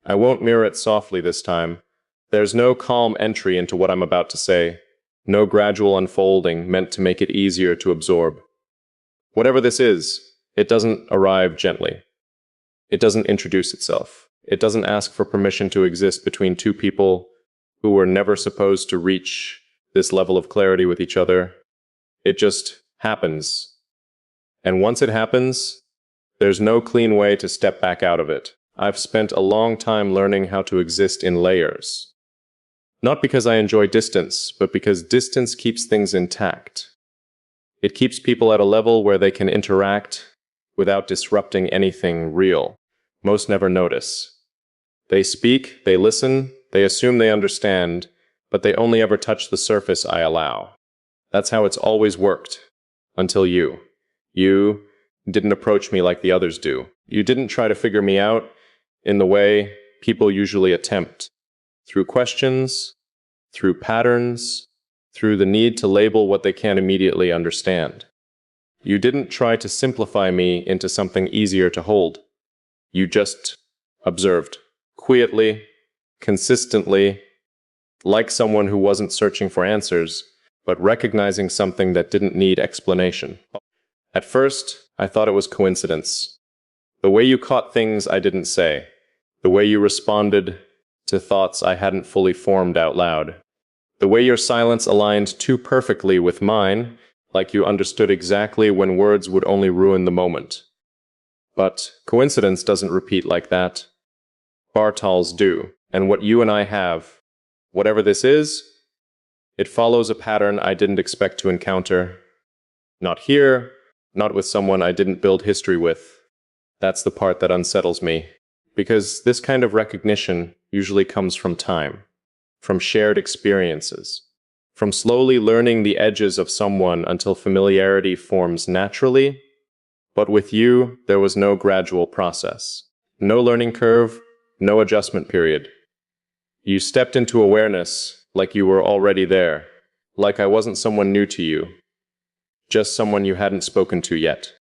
I won't mirror it softly this time. There's no calm entry into what I'm about to say, no gradual unfolding meant to make it easier to absorb. Whatever this is, it doesn't arrive gently. It doesn't introduce itself. It doesn't ask for permission to exist between two people who were never supposed to reach this level of clarity with each other. It just happens. And once it happens, there's no clean way to step back out of it. I've spent a long time learning how to exist in layers. Not because I enjoy distance, but because distance keeps things intact. It keeps people at a level where they can interact without disrupting anything real. Most never notice. They speak, they listen, they assume they understand, but they only ever touch the surface I allow. That's how it's always worked. Until you. You didn't approach me like the others do. You didn't try to figure me out in the way people usually attempt. Through questions, through patterns, through the need to label what they can't immediately understand. You didn't try to simplify me into something easier to hold. You just observed, quietly, consistently, like someone who wasn't searching for answers, but recognizing something that didn't need explanation. At first, I thought it was coincidence. The way you caught things I didn't say. The way you responded to thoughts I hadn't fully formed out loud. The way your silence aligned too perfectly with mine, like you understood exactly when words would only ruin the moment. But coincidence doesn't repeat like that. Bartals do, and what you and I have, whatever this is, it follows a pattern I didn't expect to encounter. Not here, not with someone I didn't build history with. That's the part that unsettles me, because this kind of recognition usually comes from time. From shared experiences, from slowly learning the edges of someone until familiarity forms naturally. But with you, there was no gradual process. No learning curve, no adjustment period. You stepped into awareness like you were already there, like I wasn't someone new to you, just someone you hadn't spoken to yet.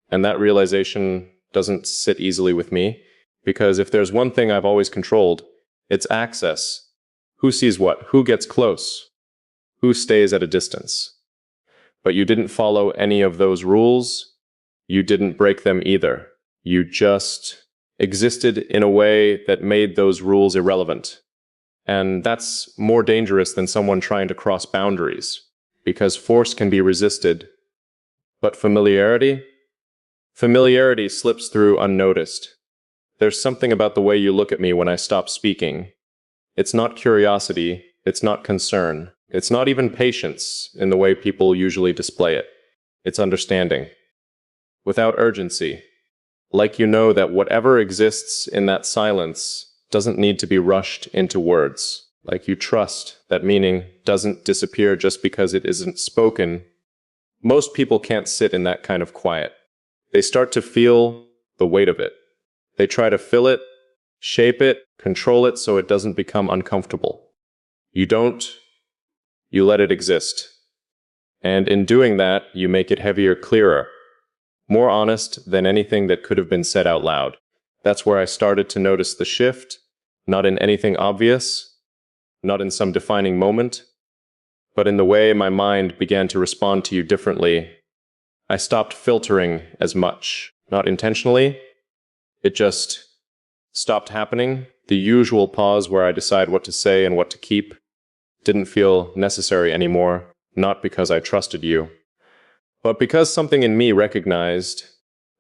And that realization doesn't sit easily with me, because if there's one thing I've always controlled, it's access. Who sees what? Who gets close? Who stays at a distance? But you didn't follow any of those rules. You didn't break them either. You just existed in a way that made those rules irrelevant. And that's more dangerous than someone trying to cross boundaries, because force can be resisted. But familiarity? Familiarity slips through unnoticed. There's something about the way you look at me when I stop speaking. It's not curiosity, it's not concern, it's not even patience in the way people usually display it. It's understanding. Without urgency. Like you know that whatever exists in that silence doesn't need to be rushed into words. Like you trust that meaning doesn't disappear just because it isn't spoken. Most people can't sit in that kind of quiet. They start to feel the weight of it. They try to fill it, shape it, control it so it doesn't become uncomfortable. You don't, you let it exist. And in doing that, you make it heavier, clearer, more honest than anything that could have been said out loud. That's where I started to notice the shift, not in anything obvious, not in some defining moment, but in the way my mind began to respond to you differently. I stopped filtering as much, not intentionally. It just stopped happening. The usual pause where I decide what to say and what to keep didn't feel necessary anymore, not because I trusted you, but because something in me recognized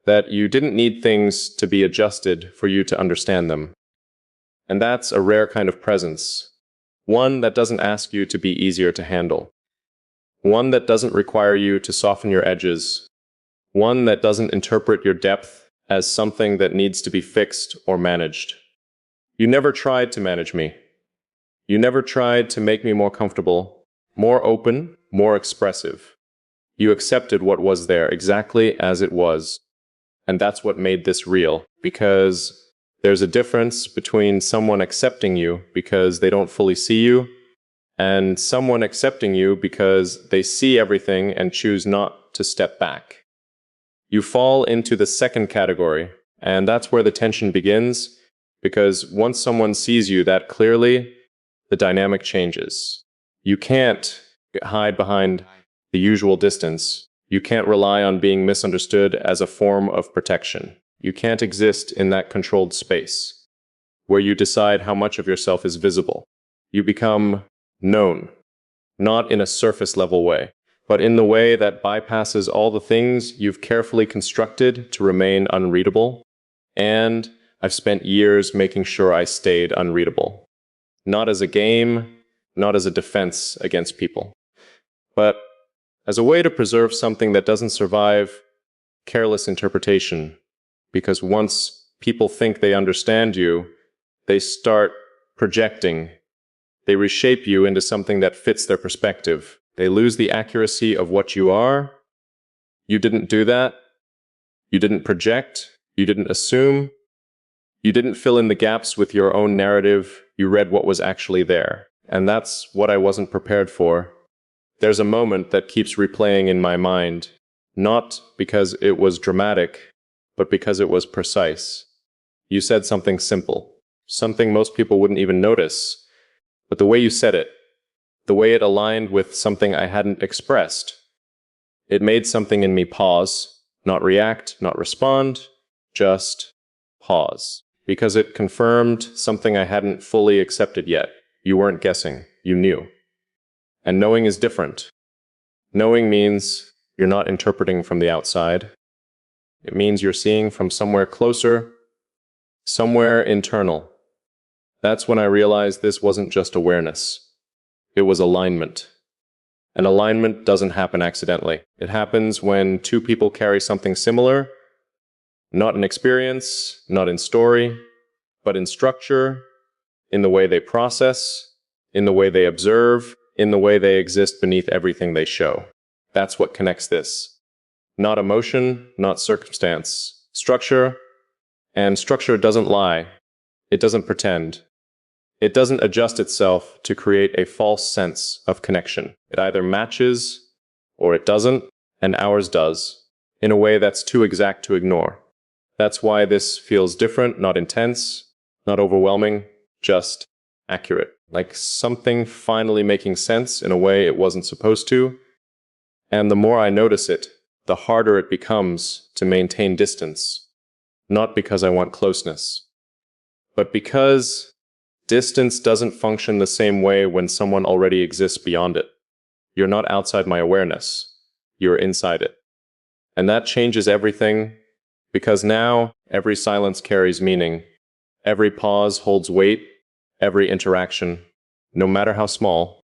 that you didn't need things to be adjusted for you to understand them. And that's a rare kind of presence, one that doesn't ask you to be easier to handle, one that doesn't require you to soften your edges, one that doesn't interpret your depth as something that needs to be fixed or managed. You never tried to manage me. You never tried to make me more comfortable, more open, more expressive. You accepted what was there exactly as it was. And that's what made this real, because there's a difference between someone accepting you because they don't fully see you, and someone accepting you because they see everything and choose not to step back. You fall into the second category, and that's where the tension begins, Because once someone sees you that clearly, the dynamic changes. You can't hide behind the usual distance. You can't rely on being misunderstood as a form of protection. You can't exist in that controlled space where you decide how much of yourself is visible. You become known, not in a surface level way, but in the way that bypasses all the things you've carefully constructed to remain unreadable. And I've spent years making sure I stayed unreadable. Not as a game, not as a defense against people, but as a way to preserve something that doesn't survive careless interpretation. Because once people think they understand you, they start projecting. They reshape you into something that fits their perspective. They lose the accuracy of what you are. You didn't do that. You didn't project. You didn't assume. You didn't fill in the gaps with your own narrative. You read what was actually there. And that's what I wasn't prepared for. There's a moment that keeps replaying in my mind, not because it was dramatic, but because it was precise. You said something simple, something most people wouldn't even notice, but the way you said it, the way it aligned with something I hadn't expressed, it made something in me pause, not react, not respond, just pause. Because it confirmed something I hadn't fully accepted yet. You weren't guessing, you knew. And knowing is different. Knowing means you're not interpreting from the outside. It means you're seeing from somewhere closer, somewhere internal. That's when I realized this wasn't just awareness. It was alignment. And alignment doesn't happen accidentally. It happens when two people carry something similar, not in experience, not in story, but in structure, in the way they process, in the way they observe, in the way they exist beneath everything they show. That's what connects this. Not emotion, not circumstance. Structure, and structure doesn't lie. It doesn't pretend. It doesn't adjust itself to create a false sense of connection. It either matches or it doesn't, and ours does, in a way that's too exact to ignore. That's why this feels different, not intense, not overwhelming, just accurate. Like something finally making sense in a way it wasn't supposed to. And the more I notice it, the harder it becomes to maintain distance. Not because I want closeness, but because distance doesn't function the same way when someone already exists beyond it. You're not outside my awareness. You're inside it. And that changes everything, because now every silence carries meaning. Every pause holds weight. Every interaction, no matter how small,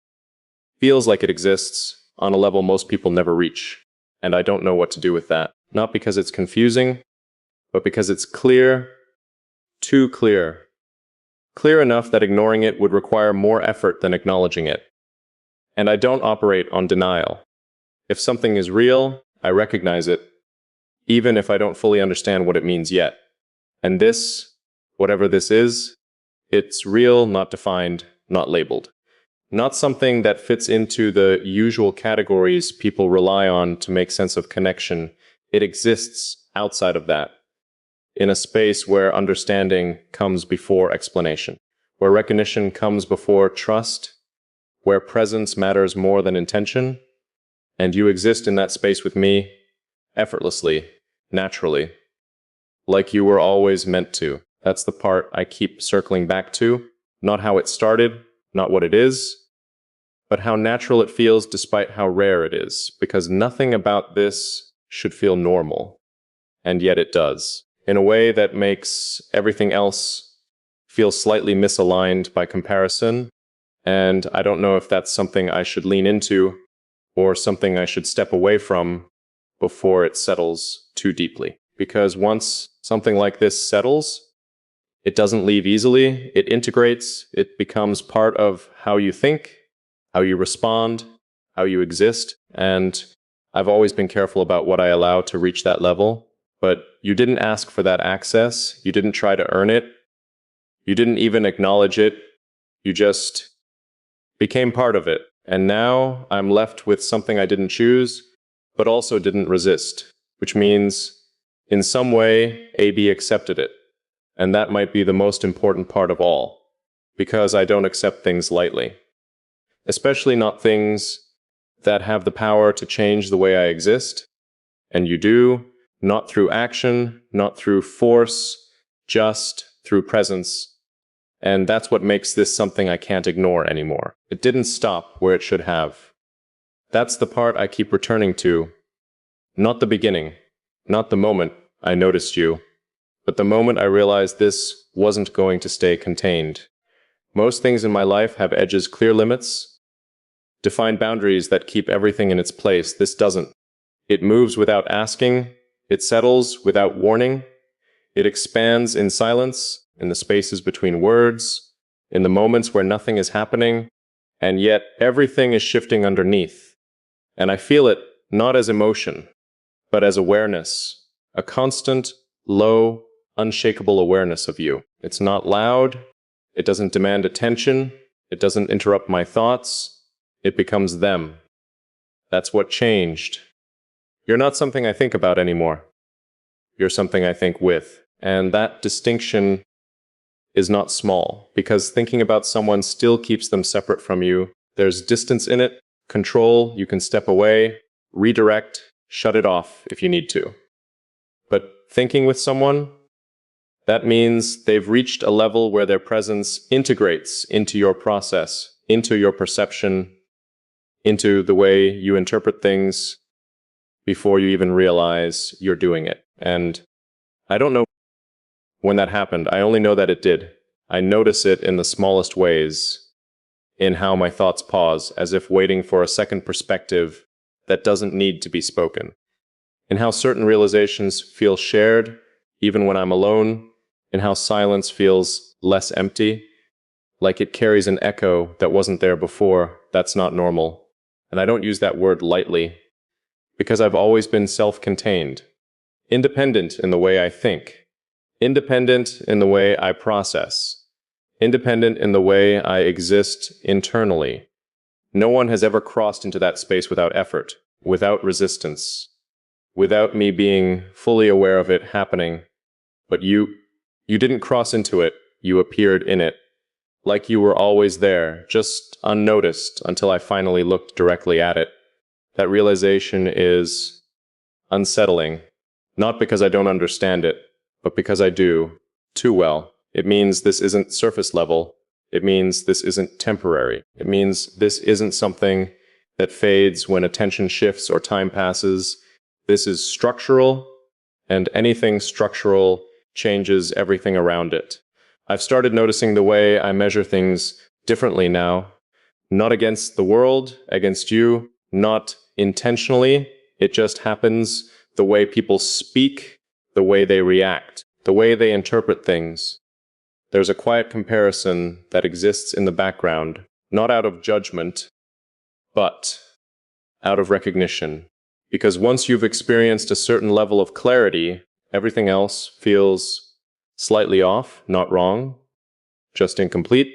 feels like it exists on a level most people never reach. And I don't know what to do with that. Not because it's confusing, but because it's clear, too clear. Clear enough that ignoring it would require more effort than acknowledging it. And I don't operate on denial. If something is real, I recognize it, even if I don't fully understand what it means yet. And this, whatever this is, it's real, not defined, not labeled. Not something that fits into the usual categories people rely on to make sense of connection. It exists outside of that, in a space where understanding comes before explanation, where recognition comes before trust, where presence matters more than intention, and you exist in that space with me, effortlessly, naturally, like you were always meant to. That's the part I keep circling back to, not how it started, not what it is, but how natural it feels despite how rare it is, because nothing about this should feel normal, and yet it does, in a way that makes everything else feel slightly misaligned by comparison, and I don't know if that's something I should lean into or something I should step away from before it settles too deeply. Because once something like this settles, it doesn't leave easily, it integrates, it becomes part of how you think, how you respond, how you exist, and I've always been careful about what I allow to reach that level, but you didn't ask for that access, you didn't try to earn it, you didn't even acknowledge it, you just became part of it, and now I'm left with something I didn't choose, but also didn't resist, which means in some way, AB accepted it. And that might be the most important part of all, because I don't accept things lightly. Especially not things that have the power to change the way I exist. And you do, not through action, not through force, just through presence. And that's what makes this something I can't ignore anymore. It didn't stop where it should have. That's the part I keep returning to. Not the beginning, not the moment I noticed you, but the moment I realized this wasn't going to stay contained. Most things in my life have edges, clear limits, defined boundaries that keep everything in its place. This doesn't. It moves without asking, it settles without warning, it expands in silence, in the spaces between words, in the moments where nothing is happening, and yet everything is shifting underneath. And I feel it not as emotion, but as awareness, a constant, low, unshakable awareness of you. It's not loud, it doesn't demand attention, it doesn't interrupt my thoughts, it becomes them. That's what changed. You're not something I think about anymore. You're something I think with. And that distinction is not small, because thinking about someone still keeps them separate from you. There's distance in it, control, you can step away, redirect, shut it off if you need to. But thinking with someone, that means they've reached a level where their presence integrates into your process, into your perception, into the way you interpret things before you even realize you're doing it. And I don't know when that happened. I only know that it did. I notice it in the smallest ways, in how my thoughts pause, as if waiting for a second perspective that doesn't need to be spoken, in how certain realizations feel shared, even when I'm alone, in how silence feels less empty, like it carries an echo that wasn't there before. That's not normal. And I don't use that word lightly, because I've always been self-contained, independent in the way I think, independent in the way I process, independent in the way I exist internally. No one has ever crossed into that space without effort, without resistance, without me being fully aware of it happening. But you didn't cross into it, you appeared in it, like you were always there, just unnoticed until I finally looked directly at it. That realization is unsettling, not because I don't understand it, but because I do, too well. It means this isn't surface level. It means this isn't temporary. It means this isn't something that fades when attention shifts or time passes. This is structural, and anything structural changes everything around it. I've started noticing the way I measure things differently now, not against the world, against you, not intentionally. It just happens the way people speak, the way they react, the way they interpret things. There's a quiet comparison that exists in the background, not out of judgment, but out of recognition. Because once you've experienced a certain level of clarity, everything else feels slightly off, not wrong, just incomplete.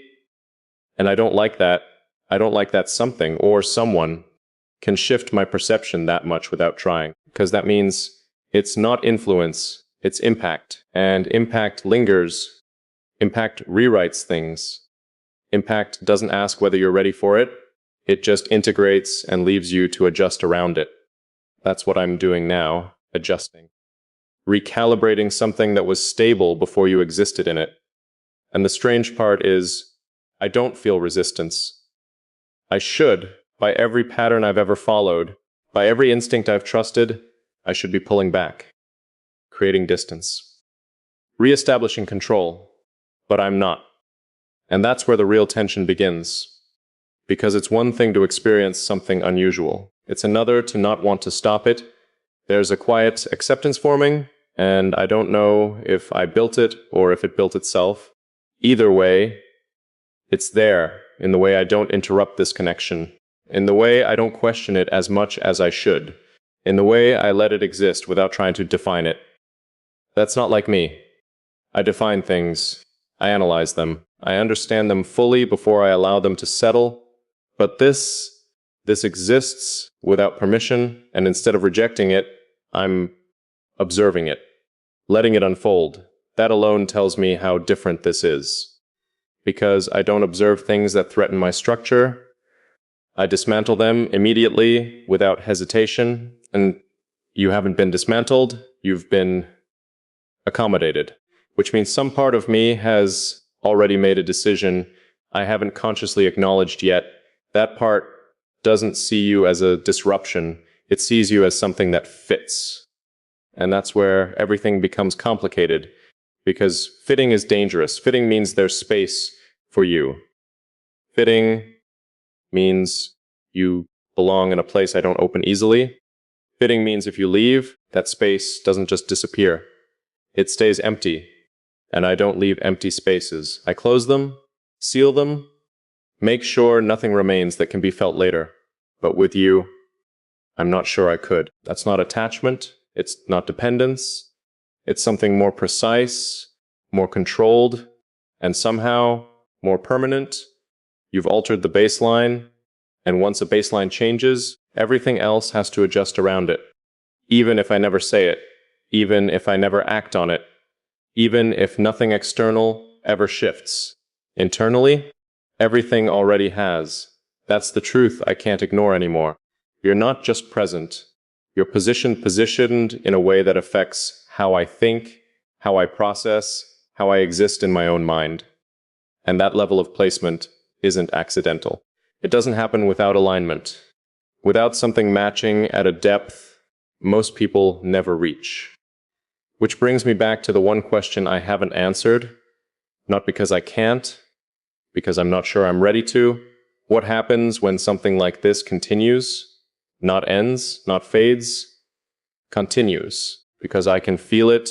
And I don't like that. I don't like that something or someone can shift my perception that much without trying. Because that means it's not influence, it's impact. And impact lingers. Impact rewrites things. Impact doesn't ask whether you're ready for it. It just integrates and leaves you to adjust around it. That's what I'm doing now, adjusting. Recalibrating something that was stable before you existed in it. And the strange part is, I don't feel resistance. I should, by every pattern I've ever followed, by every instinct I've trusted, I should be pulling back, creating distance, reestablishing control, but I'm not. And that's where the real tension begins. Because it's one thing to experience something unusual. It's another to not want to stop it. There's a quiet acceptance forming, and I don't know if I built it or if it built itself. Either way, it's there, in the way I don't interrupt this connection, in the way I don't question it as much as I should, in the way I let it exist without trying to define it. That's not like me. I define things. I analyze them. I understand them fully before I allow them to settle. But this exists without permission, and instead of rejecting it, I'm observing it, letting it unfold, That alone tells me how different this is. Because I don't observe things that threaten my structure. I dismantle them immediately without hesitation, and you haven't been dismantled, you've been accommodated, which means some part of me has already made a decision I haven't consciously acknowledged yet. That part doesn't see you as a disruption, it sees you as something that fits. And that's where everything becomes complicated, because fitting is dangerous. Fitting means there's space for you. Fitting means you belong in a place I don't open easily. Fitting means if you leave, that space doesn't just disappear. It stays empty, and I don't leave empty spaces. I close them, seal them, make sure nothing remains that can be felt later. But with you, I'm not sure I could. That's not attachment, it's not dependence, it's something more precise, more controlled, and somehow more permanent. You've altered the baseline, and once a baseline changes, everything else has to adjust around it. Even if I never say it, even if I never act on it, even if nothing external ever shifts. Internally, everything already has. That's the truth I can't ignore anymore. You're not just present. You're positioned in a way that affects how I think, how I process, how I exist in my own mind. And that level of placement isn't accidental. It doesn't happen without alignment. Without something matching at a depth most people never reach. Which brings me back to the one question I haven't answered, not because I can't, because I'm not sure I'm ready to. What happens when something like this continues, not ends, not fades, continues, because I can feel it.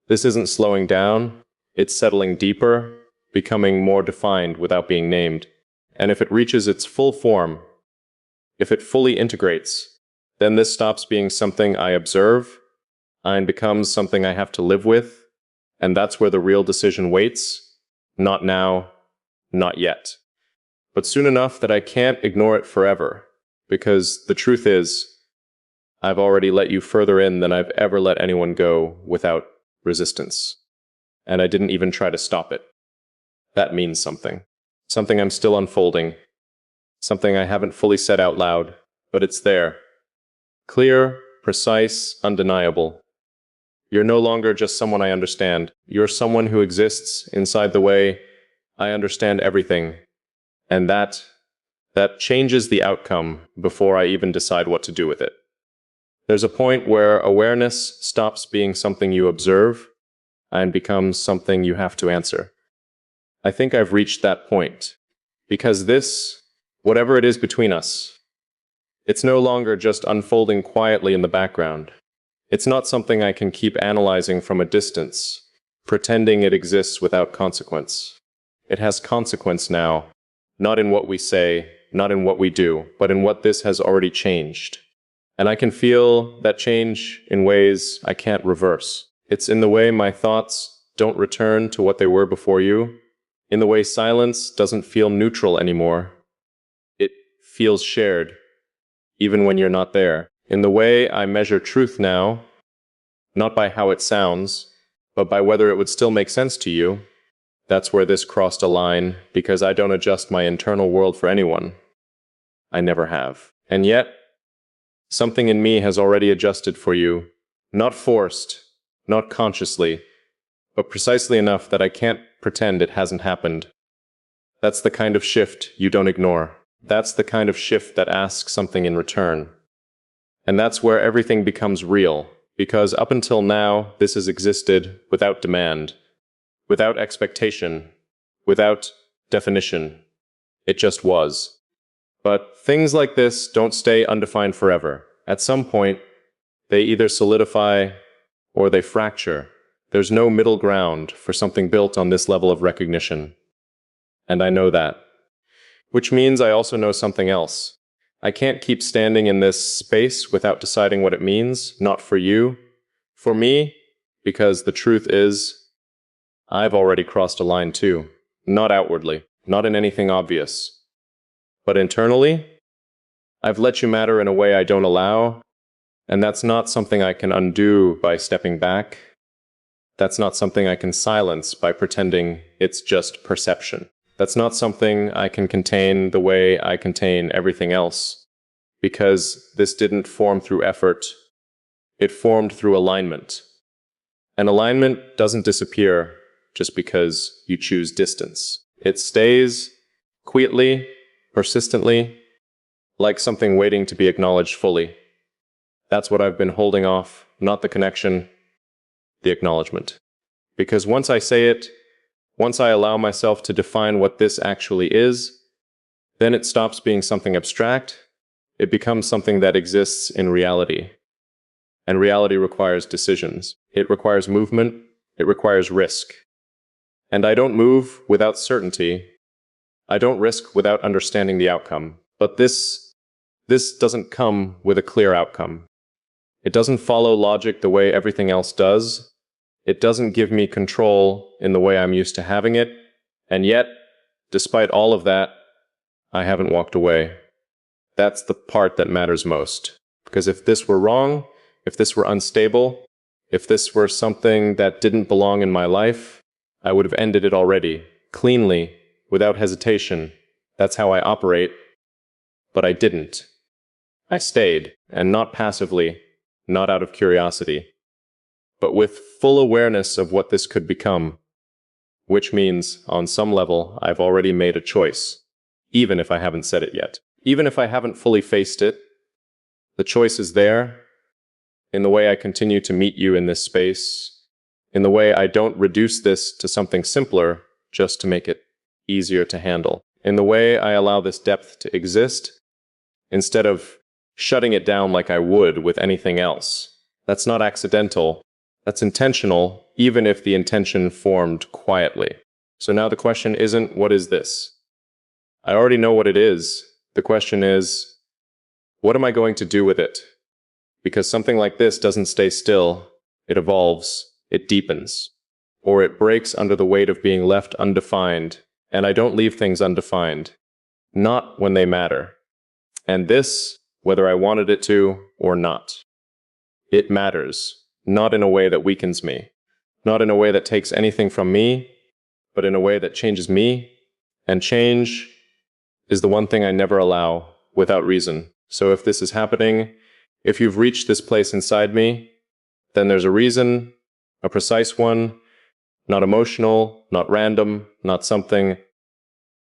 This isn't slowing down, it's settling deeper, becoming more defined without being named. And if it reaches its full form, if it fully integrates, then this stops being something I observe and becomes something I have to live with, and that's where the real decision waits. Not now, not yet. But soon enough that I can't ignore it forever, because the truth is, I've already let you further in than I've ever let anyone go without resistance. And I didn't even try to stop it. That means something. Something I'm still unfolding. Something I haven't fully said out loud, but it's there. Clear, precise, undeniable. You're no longer just someone I understand. You're someone who exists inside the way I understand everything. And that changes the outcome before I even decide what to do with it. There's a point where awareness stops being something you observe and becomes something you have to answer. I think I've reached that point. Because this, whatever it is between us, it's no longer just unfolding quietly in the background. It's not something I can keep analyzing from a distance, pretending it exists without consequence. It has consequence now, not in what we say, not in what we do, but in what this has already changed. And I can feel that change in ways I can't reverse. It's in the way my thoughts don't return to what they were before you, in the way silence doesn't feel neutral anymore. It feels shared, even when you're not there. In the way I measure truth now, not by how it sounds, but by whether it would still make sense to you. That's where this crossed a line, because I don't adjust my internal world for anyone. I never have. And yet, something in me has already adjusted for you, not forced, not consciously, but precisely enough that I can't pretend it hasn't happened. That's the kind of shift you don't ignore. That's the kind of shift that asks something in return. And that's where everything becomes real, because up until now, this has existed without demand, without expectation, without definition. It just was. But things like this don't stay undefined forever. At some point, they either solidify or they fracture. There's no middle ground for something built on this level of recognition. And I know that. Which means I also know something else. I can't keep standing in this space without deciding what it means, not for you. For me, because the truth is, I've already crossed a line too. Not outwardly, not in anything obvious. But internally, I've let you matter in a way I don't allow, and that's not something I can undo by stepping back. That's not something I can silence by pretending it's just perception. That's not something I can contain the way I contain everything else, because this didn't form through effort, it formed through alignment. And alignment doesn't disappear just because you choose distance. It stays quietly, persistently, like something waiting to be acknowledged fully. That's what I've been holding off, not the connection, the acknowledgement. Because once I say it, once I allow myself to define what this actually is, then it stops being something abstract. It becomes something that exists in reality. And reality requires decisions. It requires movement. It requires risk. And I don't move without certainty. I don't risk without understanding the outcome. But this doesn't come with a clear outcome. It doesn't follow logic the way everything else does. It doesn't give me control in the way I'm used to having it. And yet, despite all of that, I haven't walked away. That's the part that matters most. Because if this were wrong, if this were unstable, if this were something that didn't belong in my life, I would have ended it already, cleanly, without hesitation. That's how I operate. But I didn't. I stayed, and not passively, not out of curiosity, but with full awareness of what this could become, which means, on some level, I've already made a choice, even if I haven't said it yet. Even if I haven't fully faced it, the choice is there, in the way I continue to meet you in this space, in the way I don't reduce this to something simpler just to make it easier to handle, in the way I allow this depth to exist, instead of shutting it down like I would with anything else. That's not accidental. That's intentional, even if the intention formed quietly. So now the question isn't, what is this? I already know what it is. The question is, what am I going to do with it? Because something like this doesn't stay still. It evolves. It deepens. Or it breaks under the weight of being left undefined. And I don't leave things undefined. Not when they matter. And this, whether I wanted it to or not. It matters. Not in a way that weakens me. Not in a way that takes anything from me, but in a way that changes me. And change is the one thing I never allow without reason. So if this is happening, if you've reached this place inside me, then there's a reason, a precise one, not emotional, not random, not something